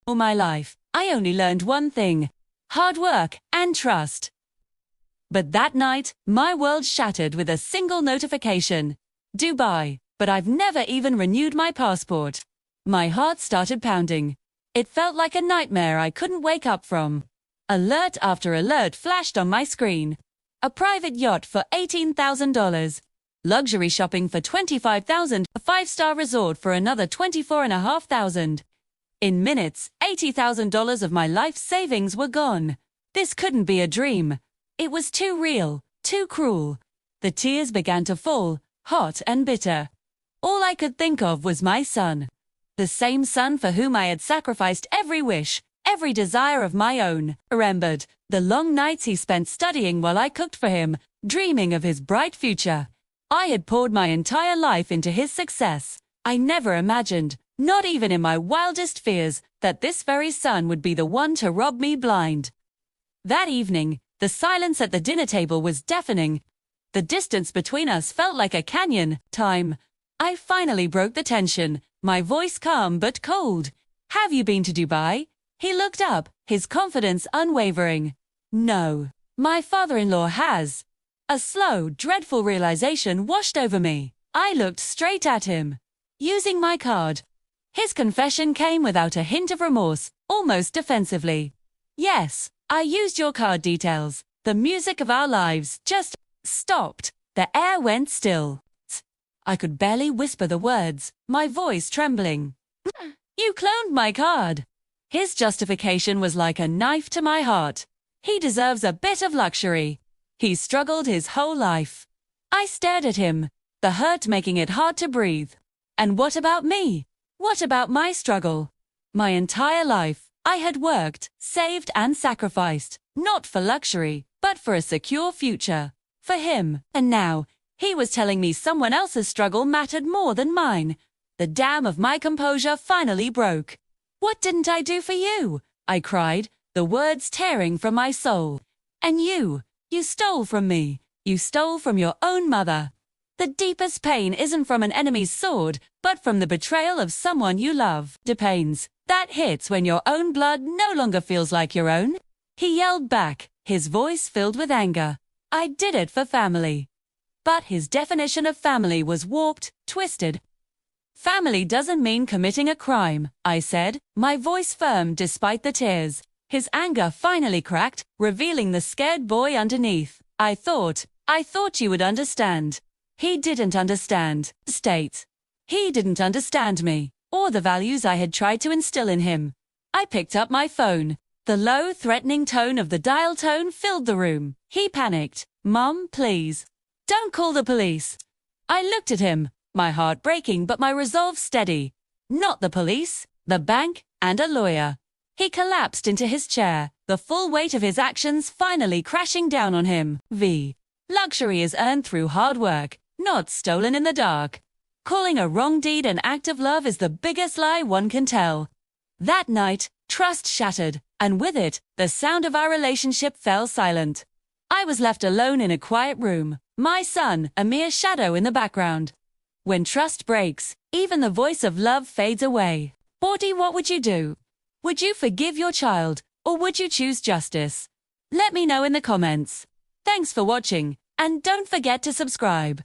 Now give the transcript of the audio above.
All my life, I only learned one thing: hard work and trust. But that night, my world shattered with a single notification. Dubai, but I've never even renewed my passport. My heart started pounding. It felt like a nightmare I couldn't wake up from. Alert after alert flashed on my screen. A private yacht for $18,000. Luxury shopping for $25,000. A five-star resort for another $24,500. In minutes, $80,000 of my life savings were gone. This couldn't be a dream. It was too real, too cruel. The tears began to fall, hot and bitter. All I could think of was my son. The same son for whom I had sacrificed every wish, every desire of my own. Remembered the long nights he spent studying while I cooked for him, dreaming of his bright future. I had poured my entire life into his success. I never imagined, not even in my wildest fears, that this very son would be the one to rob me blind. That evening, the silence at the dinner table was deafening. The distance between us felt like a canyon. Time. I finally broke the tension, my voice calm but cold. "Have you been to Dubai?" He looked up, his confidence unwavering. "No. My father-in-law has." A slow, dreadful realization washed over me. I looked straight at him. "Using my card." His confession came without a hint of remorse, almost defensively. "Yes, I used your card details. The music of our lives just stopped. The air went still." I could barely whisper the words, my voice trembling. "You cloned my card." His justification was like a knife to my heart. He deserves a bit of luxury. He struggled his whole life. I stared at him, the hurt making it hard to breathe. And what about me? What about my struggle? My entire life, I had worked, saved and sacrificed, not for luxury, but for a secure future. For him. And now, he was telling me someone else's struggle mattered more than mine. The dam of my composure finally broke. "What didn't I do for you?" I cried, the words tearing from my soul. "And you stole from me. You stole from your own mother." The deepest pain isn't from an enemy's sword, but from the betrayal of someone you love. The pains that hits when your own blood no longer feels like your own. He yelled back, his voice filled with anger. I did it for family. But his definition of family was warped, twisted. "Family doesn't mean committing a crime," I said, my voice firm despite the tears. His anger finally cracked, revealing the scared boy underneath. I thought you would understand." He didn't understand. State. He didn't understand me, or the values I had tried to instill in him. I picked up my phone. The low, threatening tone of the dial tone filled the room. He panicked. "Mom, please. Don't call the police." I looked at him, my heart breaking but my resolve steady. Not the police, the bank, and a lawyer. He collapsed into his chair, the full weight of his actions finally crashing down on him. Luxury is earned through hard work, not stolen in the dark. Calling a wrong deed an act of love is the biggest lie one can tell. That night, trust shattered, and with it, the sound of our relationship fell silent. I was left alone in a quiet room, my son a mere shadow in the background. When trust breaks, even the voice of love fades away. Bordy, what would you do? Would you forgive your child, or would you choose justice? Let me know in the comments. Thanks for watching, and don't forget to subscribe.